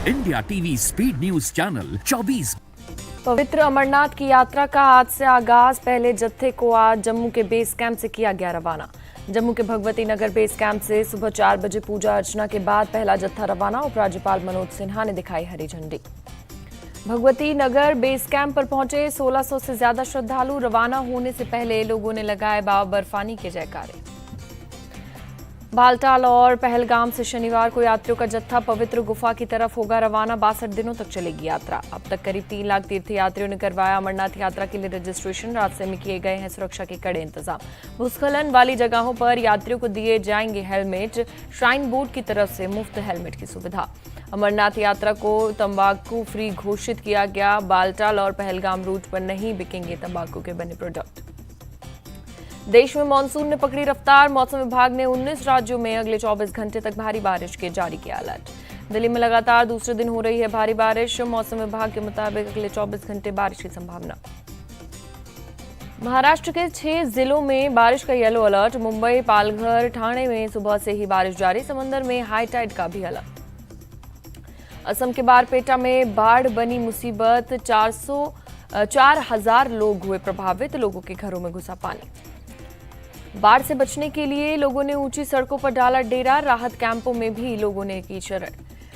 India TV speed news channel 24। पवित्र अमरनाथ की यात्रा का आज से आगाज। पहले जत्थे को आज जम्मू के बेस कैंप से किया गया रवाना। जम्मू के भगवती नगर बेस कैंप से सुबह 4 बजे पूजा अर्चना के बाद पहला जत्था रवाना। उपराज्यपाल मनोज सिन्हा ने दिखाई हरी झंडी। भगवती नगर बेस कैंप पर पहुंचे 1600 से ज्यादा श्रद्धालु। रवाना होने से पहले लोगों ने लगाए बाबा बर्फानी के जयकारे। बालटाल और पहलगाम से शनिवार को यात्रियों का जत्था पवित्र गुफा की तरफ होगा रवाना। 62 दिनों तक चलेगी यात्रा। अब तक करीब 3 लाख तीर्थयात्रियों ने करवाया अमरनाथ यात्रा के लिए रजिस्ट्रेशन। रास्ते में किए गए हैं सुरक्षा के कड़े इंतजाम। भूस्खलन वाली जगहों पर यात्रियों को दिए जाएंगे हेलमेट। श्राइन बोर्ड की तरफ से मुफ्त हेलमेट की सुविधा। अमरनाथ यात्रा को तंबाकू फ्री घोषित किया गया। बालटाल और पहलगाम रूट पर नहीं बिकेंगे तंबाकू के बने प्रोडक्ट। देश में मानसून ने पकड़ी रफ्तार। मौसम विभाग ने 19 राज्यों में अगले 24 घंटे तक भारी बारिश के जारी किया अलर्ट। दिल्ली में लगातार दूसरे दिन हो रही है भारी बारिश। मौसम विभाग के मुताबिक अगले 24 घंटे बारिश की संभावना। महाराष्ट्र के 6 जिलों में बारिश का येलो अलर्ट। मुंबई, पालघर, ठाणे में सुबह से ही बारिश जारी। समंदर में हाई टाइड का भी अलर्ट। असम के बारपेटा में बाढ़ बनी मुसीबत। 4,000 लोग हुए प्रभावित। लोगों के घरों में घुसा पानी। बाढ़ से बचने के लिए लोगों ने ऊंची सड़कों पर डाला डेरा। राहत कैंपों में भी लोगों ने की शरण।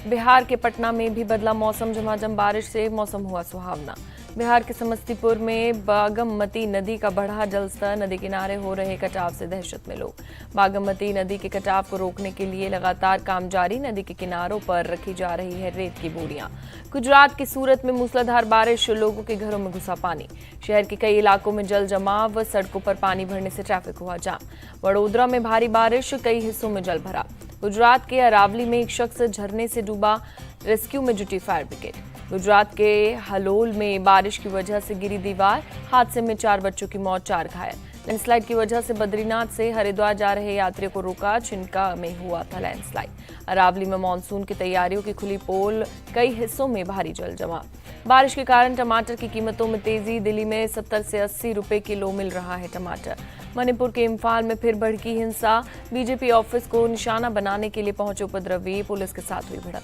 बिहार के पटना में भी बदला मौसम। झमाझम बारिश से मौसम हुआ सुहावना। बिहार के समस्तीपुर में बागमती नदी का बढ़ा जलस्तर। नदी किनारे हो रहे कटाव से दहशत में लोग। बागमती नदी के कटाव को रोकने के लिए लगातार काम जारी। नदी के किनारों पर रखी जा रही है रेत की बोरियां। गुजरात की सूरत में मूसलाधार बारिश। लोगों के घरों में घुसा पानी। शहर के कई इलाकों में जल जमाव। सड़कों पर पानी भरने से ट्रैफिक हुआ जाम। वडोदरा में भारी बारिश। कई हिस्सों में जल भरा। गुजरात के अरावली में एक शख्स झरने से डूबा। रेस्क्यू में जुटी फायर ब्रिगेड। गुजरात के हलोल में बारिश की वजह से गिरी दीवार। हादसे में 4 बच्चों की मौत, 4 घायल। लैंडस्लाइड की वजह से बद्रीनाथ से हरिद्वार जा रहे यात्रियों को रोका। छिनका में हुआ था लैंडस्लाइड। अरावली में मानसून की तैयारियों की खुली पोल। कई हिस्सों में भारी जल जमाव। बारिश के कारण टमाटर की कीमतों में तेजी। दिल्ली में 70 से 80 रुपए किलो मिल रहा है टमाटर। मणिपुर के इम्फाल में फिर भड़की हिंसा। बीजेपी ऑफिस को निशाना बनाने के लिए पहुंचे उपद्रवी। पुलिस के साथ हुई भिड़ंत।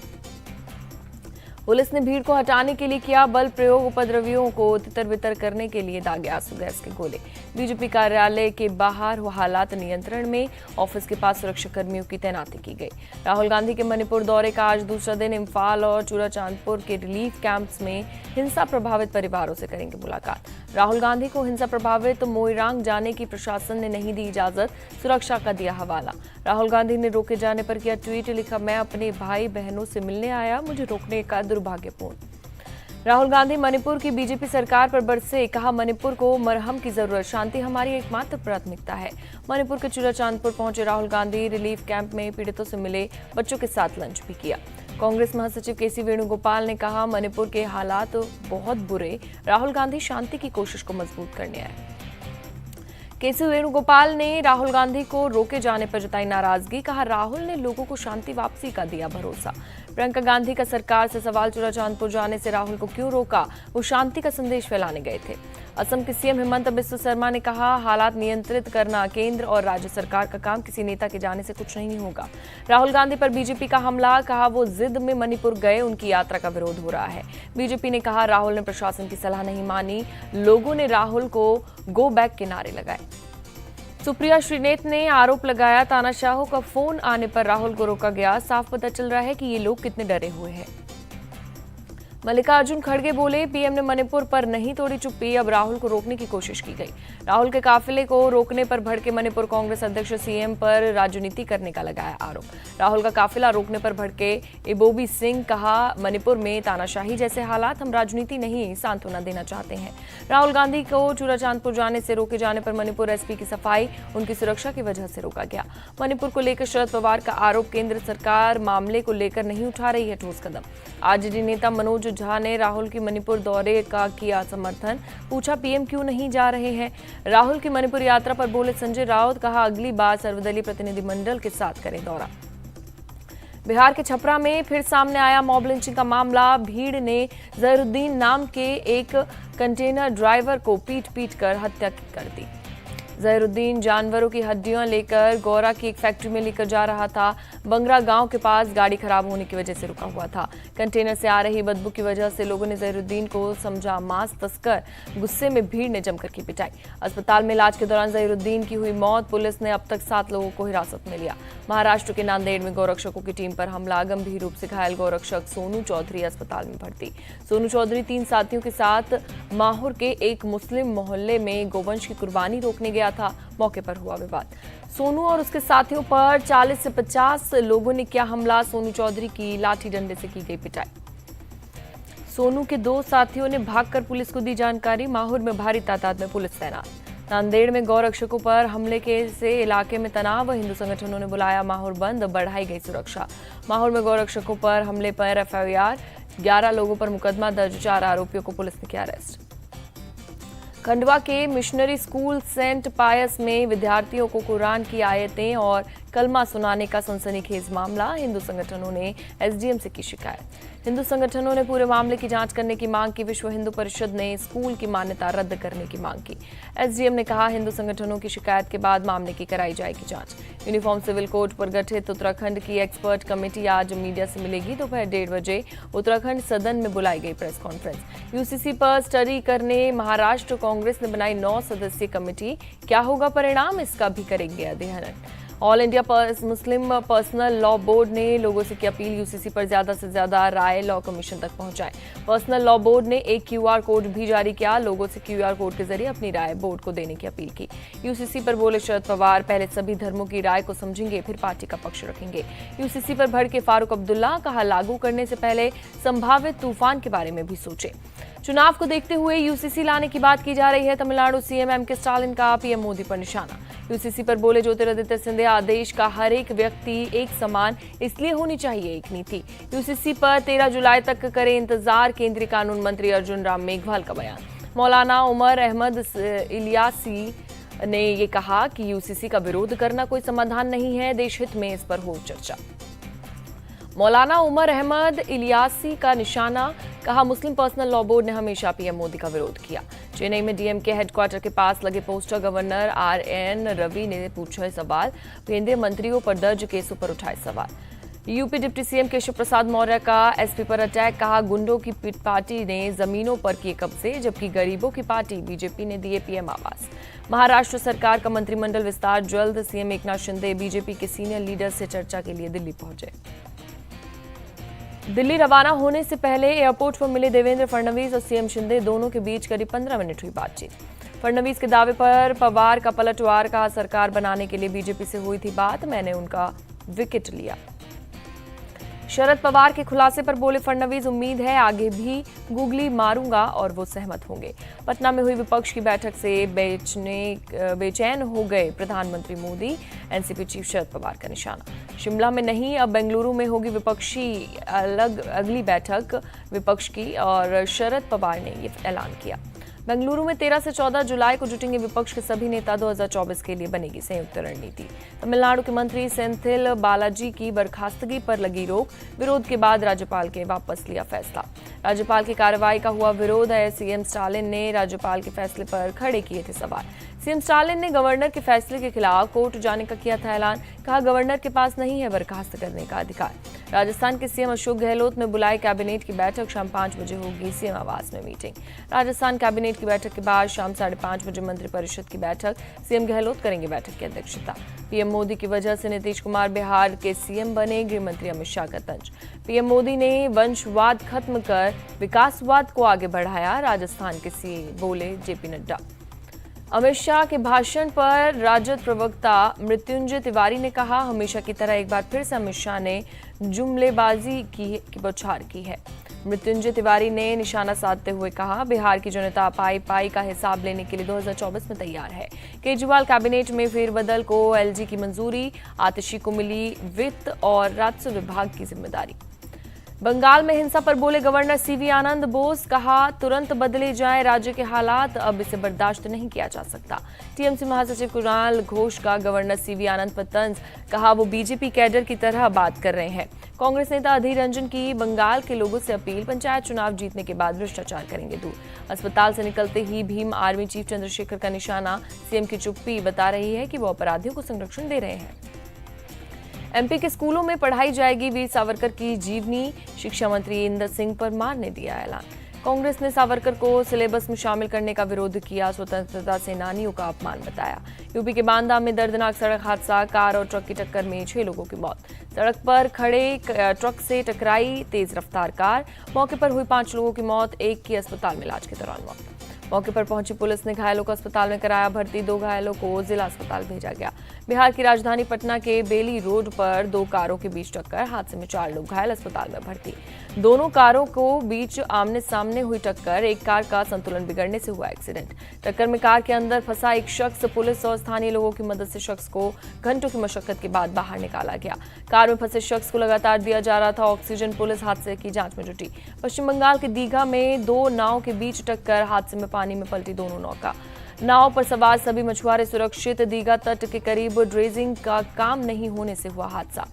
पुलिस ने भीड़ को हटाने के लिए किया बल प्रयोग। उपद्रवियों को तितर बितर करने के लिए दागे आंसू गैस के गोले। बीजेपी कार्यालय के बाहर हालात नियंत्रण में। ऑफिस के पास सुरक्षा कर्मियों की तैनाती की गई। राहुल गांधी के मणिपुर दौरे का आज दूसरा दिन। इम्फाल और चूड़ाचांदपुर के रिलीफ कैंप्स में हिंसा प्रभावित परिवारों से करेंगे मुलाकात। राहुल गांधी को हिंसा प्रभावित मोइरांग जाने की प्रशासन ने नहीं दी इजाजत। सुरक्षा का दिया हवाला। राहुल गांधी ने रोके जाने पर किया ट्वीट। लिखा, मैं अपने भाई बहनों से मिलने आया, मुझे रोकने का दुर्भाग्यपूर्ण। राहुल गांधी मणिपुर की बीजेपी सरकार पर बरसे। कहा, मणिपुर को मरहम की जरूरत। शांति हमारी एकमात्र प्राथमिकता है। मणिपुर के चूड़ाचांदपुर पहुंचे राहुल गांधी। रिलीफ कैंप में पीड़ितों से मिले। बच्चों के साथ लंच भी किया। कांग्रेस महासचिव केसी वेणुगोपाल ने कहा, मणिपुर के हालात बहुत बुरे। राहुल गांधी शांति की कोशिश को मजबूत करने आए। केसी वेणुगोपाल ने राहुल गांधी को रोके जाने पर जताई नाराजगी। कहा, राहुल ने लोगों को शांति वापसी का दिया भरोसा। प्रियंका गांधी का सरकार से सवाल, चूड़ाचांदपुर जाने से राहुल को क्यों रोका? वो शांति का संदेश फैलाने गए थे। असम के सीएम हिमंत बिस्वा शर्मा ने कहा, हालात नियंत्रित करना केंद्र और राज्य सरकार का काम। किसी नेता के जाने से कुछ नहीं होगा। राहुल गांधी पर बीजेपी का हमला। कहा, वो जिद में मणिपुर गए, उनकी यात्रा का विरोध हो रहा है। बीजेपी ने कहा, राहुल ने प्रशासन की सलाह नहीं मानी। लोगों ने राहुल को गो बैक के नारे लगाए। सुप्रिया श्रीनेत ने आरोप लगाया, तानाशाहों का फोन आने पर राहुल को रोका गया। साफ पता चल रहा है कि ये लोग कितने डरे हुए हैं। मल्लिकार्जुन खड़गे बोले, पीएम ने मणिपुर पर नहीं तोड़ी चुप्पी। अब राहुल को रोकने की कोशिश की गई। राहुल के काफिले को रोकने पर भड़के मणिपुर कांग्रेस अध्यक्ष। सीएम पर राजनीति करने का लगाया आरोप। राहुल का काफिला रोकने पर भड़के इबोबी सिंह। कहा, मणिपुर में तानाशाही जैसे हालात, हम राजनीति नहीं सांत्वना देना चाहते हैं। राहुल गांधी को चूड़ाचांदपुर जाने से रोके जाने पर मणिपुर एसपी की सफाई। उनकी सुरक्षा की वजह से रोका गया। मणिपुर को लेकर शरद पवार का आरोप, केंद्र सरकार मामले को लेकर नहीं उठा रही है ठोस कदम। आरजेडी नेता मनोज झा ने राहुल की मणिपुर दौरे का किया समर्थन। पूछा, पीएम क्यों नहीं जा रहे हैं? राहुल की मणिपुर यात्रा पर बोले संजय राउत। कहा, अगली बार सर्वदलीय प्रतिनिधिमंडल के साथ करें दौरा। बिहार के छपरा में फिर सामने आया मॉब लिंचिंग का मामला। भीड़ ने जहीरुद्दीन नाम के एक कंटेनर ड्राइवर को पीट कर हत्या कर दी। जहीरुद्दीन जानवरों की हड्डियां लेकर गौरा की एक फैक्ट्री में लेकर जा रहा था। बंगरा गांव के पास गाड़ी खराब होने की वजह से रुका हुआ था। कंटेनर से आ रही बदबू की वजह से लोगों ने जहीरुद्दीन को समझा मांस तस्कर। गुस्से में भीड़ ने जमकर की पिटाई। अस्पताल में इलाज के दौरान जहीरुद्दीन की हुई मौत। पुलिस ने अब तक 7 लोगों को हिरासत में लिया। महाराष्ट्र के नांदेड़ में गौरक्षकों की टीम पर हमला। गंभीर रूप से घायल गौरक्षक सोनू चौधरी अस्पताल में भर्ती। सोनू चौधरी 3 साथियों के साथ माहुर के एक मुस्लिम मोहल्ले में गोवंश की कुर्बानी रोकने गया था। मौके पर हुआ विवाद। सोनू और उसके साथियों पर 40 से 50 लोगों ने किया हमला। सोनू चौधरी की लाठी डंडे से की गई पिटाई। सोनू के 2 साथियों ने भागकर पुलिस को दी जानकारी। माहुर में भारी तादाद में पुलिस तैनात। नांदेड़ में गौरक्षकों पर हमले से इलाके में तनाव। हिंदू संगठनों ने बुलाया माहौर बंद। बढ़ाई गई सुरक्षा। माहौर में गौरक्षकों पर हमले पर FIR। 11 लोगों पर मुकदमा दर्ज। 4 आरोपियों को पुलिस ने किया अरेस्ट। खंडवा के मिशनरी स्कूल सेंट पायस में विद्यार्थियों को कुरान की आयतें और कलमा सुनाने का सनसनीखेज मामला। हिंदू संगठनों ने SDM से की शिकायत। हिंदू संगठनों ने पूरे मामले की जांच करने की मांग की। विश्व हिंदू परिषद ने स्कूल की मान्यता रद्द करने की मांग की। SDM ने कहा हिंदू संगठनों की शिकायत के बाद मामले की कराई जाएगी जांच। यूनिफॉर्म सिविल कोड पर गठित उत्तराखंड की एक्सपर्ट कमेटी आज मीडिया से मिलेगी। दोपहर 1:30 बजे उत्तराखंड सदन में बुलाई गई प्रेस कॉन्फ्रेंस। UCC पर स्टडी करने महाराष्ट्र कांग्रेस ने बनाई 9 सदस्यीय कमेटी। क्या होगा परिणाम, इसका भी करेंगे अध्ययन। All India Muslim personal law board ने लोगों से की अपील UCC पर ज्यादा से ज्यादा राय लॉ कमीशन तक पहुंचाएं। पर्सनल लॉ बोर्ड ने एक QR कोड भी जारी किया। लोगों से QR कोड के जरिए अपनी राय बोर्ड को देने की अपील की। UCC पर बोले शरद पवार, पहले सभी धर्मों की राय को समझेंगे, फिर पार्टी का पक्ष रखेंगे। UCC पर भड़के फारूक अब्दुल्ला, कहा लागू करने से पहले संभावित तूफान के बारे में भी सोचें। चुनाव को देखते हुए UCC लाने की बात की जा रही है। तमिलनाडु CM MK स्टालिन का PM मोदी पर निशाना। UCC पर बोले ज्योतिरादित्य सिंधिया, देश का हर एक व्यक्ति एक समान, इसलिए होनी चाहिए एक नीति। UCC पर 13 जुलाई तक करें इंतजार, केंद्रीय कानून मंत्री अर्जुन राम मेघवाल का बयान। मौलाना उमर अहमद इलियासी ने ये कहा कि UCC का विरोध करना कोई समाधान नहीं है, देश हित में इस पर हो चर्चा। मौलाना उमर अहमद इलियासी का निशाना, कहा मुस्लिम पर्सनल लॉ बोर्ड ने हमेशा PM मोदी का विरोध किया। चेन्नई में DMK हेडक्वार्टर के पास लगे पोस्टर गवर्नर RN रवि ने पूछे सवाल। केंद्रीय मंत्रियों पर दर्ज केसों पर उठाए सवाल। UP deputy CM Keshav Prasad Maurya का SP पर अटैक, कहा गुंडों की पार्टी ने जमीनों पर किए कब्जे, जबकि गरीबों की पार्टी BJP ने दिए PM आवास। महाराष्ट्र सरकार का मंत्रिमंडल विस्तार जल्द। CM एकनाथ शिंदे BJP के सीनियर लीडर से चर्चा के लिए दिल्ली पहुंचे। दिल्ली रवाना होने से पहले एयरपोर्ट पर मिले देवेंद्र फडणवीस और CM शिंदे, दोनों के बीच करीब 15 मिनट हुई बातचीत। फडणवीस के दावे पर पवार का पलटवार, कहा सरकार बनाने के लिए BJP से हुई थी बात, मैंने उनका विकेट लिया। शरद पवार के खुलासे पर बोले फडणवीस, उम्मीद है आगे भी गूगली मारूंगा और वो सहमत होंगे। पटना में हुई विपक्ष की बैठक से बेचैन हो गए प्रधानमंत्री मोदी। एनसीपी चीफ शरद पवार का निशाना। शिमला में नहीं, अब बेंगलुरु में होगी विपक्षी अगली बैठक विपक्ष की, और शरद पवार ने ये ऐलान किया। बेंगलुरु में 13 से 14 जुलाई को जुटेंगे विपक्ष के सभी नेता। 2024 के लिए बनेगी संयुक्त रणनीति। तमिलनाडु के मंत्री सेंथिल बालाजी की बर्खास्तगी पर लगी रोक, विरोध के बाद राज्यपाल के वापस लिया फैसला। राज्यपाल की कार्रवाई का हुआ विरोध है। CM स्टालिन ने राज्यपाल के फैसले पर खड़े किए थे सवाल। CM स्टालिन ने गवर्नर के फैसले के खिलाफ कोर्ट जाने का किया था ऐलान, कहा गवर्नर के पास नहीं है बर्खास्त करने का अधिकार। राजस्थान के CM अशोक गहलोत ने बुलाई कैबिनेट की बैठक, शाम 5 बजे होगी CM आवास में मीटिंग। राजस्थान कैबिनेट की बैठक के बाद शाम 5:30 बजे मंत्रिपरिषद की बैठक, CM गहलोत करेंगे बैठक की अध्यक्षता। PM मोदी की वजह से नीतीश कुमार बिहार के CM बने, गृह मंत्री अमित शाह का तंज। PM मोदी ने वंशवाद खत्म कर विकासवाद को आगे बढ़ाया, राजस्थान के CM बोले JP नड्डा। अमित शाह के भाषण पर राजद प्रवक्ता मृत्युंजय तिवारी ने कहा, हमेशा की तरह एक बार फिर से अमित शाह ने जुमलेबाजी की बौछार की है। मृत्युंजय तिवारी ने निशाना साधते हुए कहा, बिहार की जनता पाई पाई का हिसाब लेने के लिए 2024 में तैयार है। केजरीवाल कैबिनेट में फेरबदल को LG की मंजूरी, आतिशी को मिली वित्त और राजस्व विभाग की जिम्मेदारी। बंगाल में हिंसा पर बोले गवर्नर सीवी आनंद बोस, कहा तुरंत बदले जाएं राज्य के हालात, अब इसे बर्दाश्त नहीं किया जा सकता। टीएमसी महासचिव कुणाल घोष का गवर्नर सीवी आनंद पर तंज, कहा वो बीजेपी कैडर की तरह बात कर रहे हैं। कांग्रेस नेता अधीर रंजन की बंगाल के लोगों से अपील, पंचायत चुनाव जीतने के बाद भ्रष्टाचार करेंगे दूर। अस्पताल से निकलते ही भीम आर्मी चीफ चंद्रशेखर का निशाना, सीएम की चुप्पी बता रही है कि वो अपराधियों को संरक्षण दे रहे हैं। एमपी के स्कूलों में पढ़ाई जाएगी वीर सावरकर की जीवनी, शिक्षा मंत्री इंदर सिंह परमार ने दिया ऐलान। कांग्रेस ने सावरकर को सिलेबस में शामिल करने का विरोध किया, स्वतंत्रता सेनानियों का अपमान बताया। यूपी के बांदा में दर्दनाक सड़क हादसा, कार और ट्रक की टक्कर में 6 लोगों की मौत। सड़क पर खड़े ट्रक से टकराई तेज रफ्तार कार, मौके पर हुई 5 लोगों की मौत, एक की अस्पताल में इलाज के दौरान मौत। मौके पर पहुंची पुलिस ने घायलों को अस्पताल में कराया भर्ती, 2 घायलों को जिला अस्पताल भेजा गया। बिहार की राजधानी पटना के बेली रोड पर 2 कारों के बीच टक्कर, हादसे में 4 लोग घायल, अस्पताल में भर्ती। दोनों कारों को बीच आमने सामने हुई टक्कर, एक कार का संतुलन बिगड़ने से हुआ एक्सीडेंट। टक्कर में कार के अंदर फंसा एक शख्स, पुलिस और स्थानीय लोगों की मदद से शख्स को घंटों की मशक्कत के बाद बाहर निकाला गया। कार में फंसे शख्स को लगातार दिया जा रहा था ऑक्सीजन, पुलिस हादसे की जांच में जुटी। पश्चिम बंगाल के दीघा में 2 नाव के बीच टक्कर, हादसे में पानी में पलटी दोनों नौका। नाव पर सवार सभी मछुआरे सुरक्षित, दीघा तट के करीब ड्रेजिंग का काम नहीं होने से हुआ हादसा।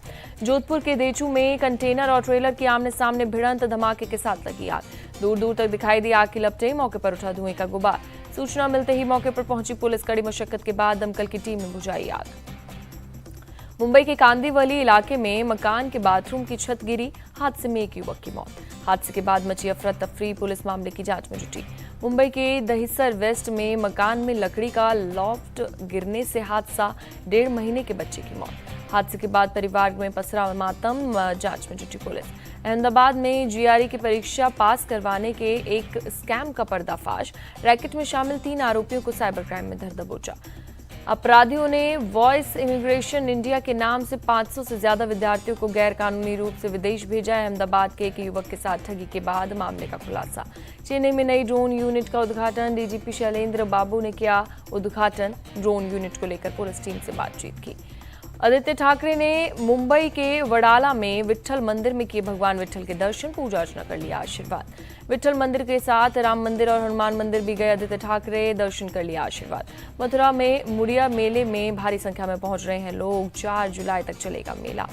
जोधपुर के देचू में कंटेनर और ट्रेलर की आमने सामने भिड़ंत, धमाके के साथ लगी आग, दूर दूर तक दिखाई दी आग की लपटें, मौके पर उठा धुएं का गुबार। सूचना मिलते ही मौके पर पहुंची पुलिस, कड़ी मशक्कत के बाद दमकल की टीम ने बुझाई आग। मुंबई के कांदिवली इलाके में मकान के बाथरूम की छत गिरी, हादसे में एक युवक की मौत। हादसे के बाद मची अफरा तफरी, पुलिस मामले की जांच में जुटी। मुंबई के दहिसर वेस्ट में मकान में लकड़ी का लॉफ्ट गिरने से हादसा, 1.5 महीने के बच्चे की मौत। हादसे के बाद परिवार में पसरा मातम, जांच में जुटी पुलिस। अहमदाबाद में जीआरई की परीक्षा पास करवाने के एक स्कैम का पर्दाफाश, रैकेट में शामिल 3 आरोपियों को साइबर क्राइम में धर दबोचा। अपराधियों ने वॉइस इमिग्रेशन इंडिया के नाम से 500 से ज्यादा विद्यार्थियों को गैर कानूनी रूप से विदेश भेजा है। अहमदाबाद के एक युवक के साथ ठगी के बाद मामले का खुलासा। चेन्नई में नई ड्रोन यूनिट का उद्घाटन, डीजीपी शैलेंद्र बाबू ने किया उद्घाटन। ड्रोन यूनिट को लेकर पुलिस टीम से बातचीत की। आदित्य ठाकरे ने मुंबई के वडाला में विट्ठल मंदिर में किए भगवान विट्ठल के दर्शन, पूजा अर्चना कर लिया आशीर्वाद। विट्ठल मंदिर के साथ राम मंदिर और हनुमान मंदिर भी गए आदित्य ठाकरे, दर्शन कर लिया आशीर्वाद। मथुरा में मुड़िया मेले में भारी संख्या में पहुंच रहे हैं लोग, 4 जुलाई तक चलेगा मेला।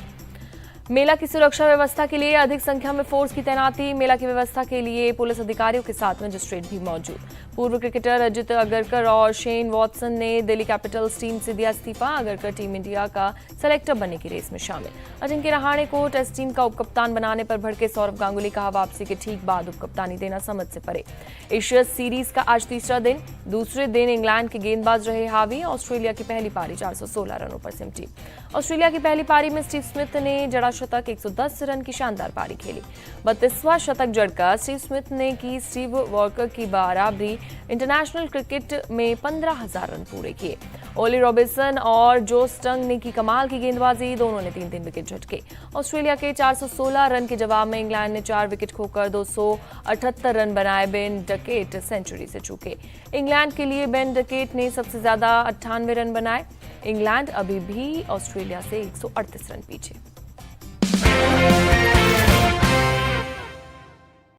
मेला की सुरक्षा व्यवस्था के लिए अधिक संख्या में फोर्स की तैनाती, मेला की व्यवस्था के लिए पुलिस अधिकारियों के साथ मजिस्ट्रेट भी मौजूद। पूर्व क्रिकेटर अजित अगरकर और शेन वॉटसन ने दिल्ली कैपिटल्स टीम से दिया इस्तीफा, अगरकर टीम इंडिया का सेलेक्टर बनने की रेस में शामिल। अजिंक्य रहाणे को टेस्ट टीम का उपकप्तान बनाने पर भड़के सौरव गांगुली, कहा वापसी के ठीक बाद उपकप्तानी देना समझ से परे। एशिया सीरीज का आज तीसरा दिन, दूसरे दिन इंग्लैंड के गेंदबाज रहे हावी, ऑस्ट्रेलिया की पहली पारी 416 रनों पर सिमटी। ऑस्ट्रेलिया की पहली पारी में स्टीव स्मिथ ने जड़ा शतक, 110 रन की शानदार पारी खेली। 32वां शतक जड़कर स्टीव स्मिथ ने की स्टीव वॉकर की बराबरी। इंटरनेशनल क्रिकेट में 15,000 रन पूरे किए। ओली रॉबिन्सन और जो स्टंग ने की कमाल की गेंदबाजी, दोनों ने 3 विकेट झटके। ऑस्ट्रेलिया के 416 रन के जवाब में इंग्लैंड ने 4 विकेट खोकर 278 रन बनाए। बेन डकेट सेंचुरी से चूके। इंग्लैंड के लिए बेन डकेट ने सबसे ज्यादा 98 रन बनाए। इंग्लैंड अभी भी ऑस्ट्रेलिया से 138 रन पीछे।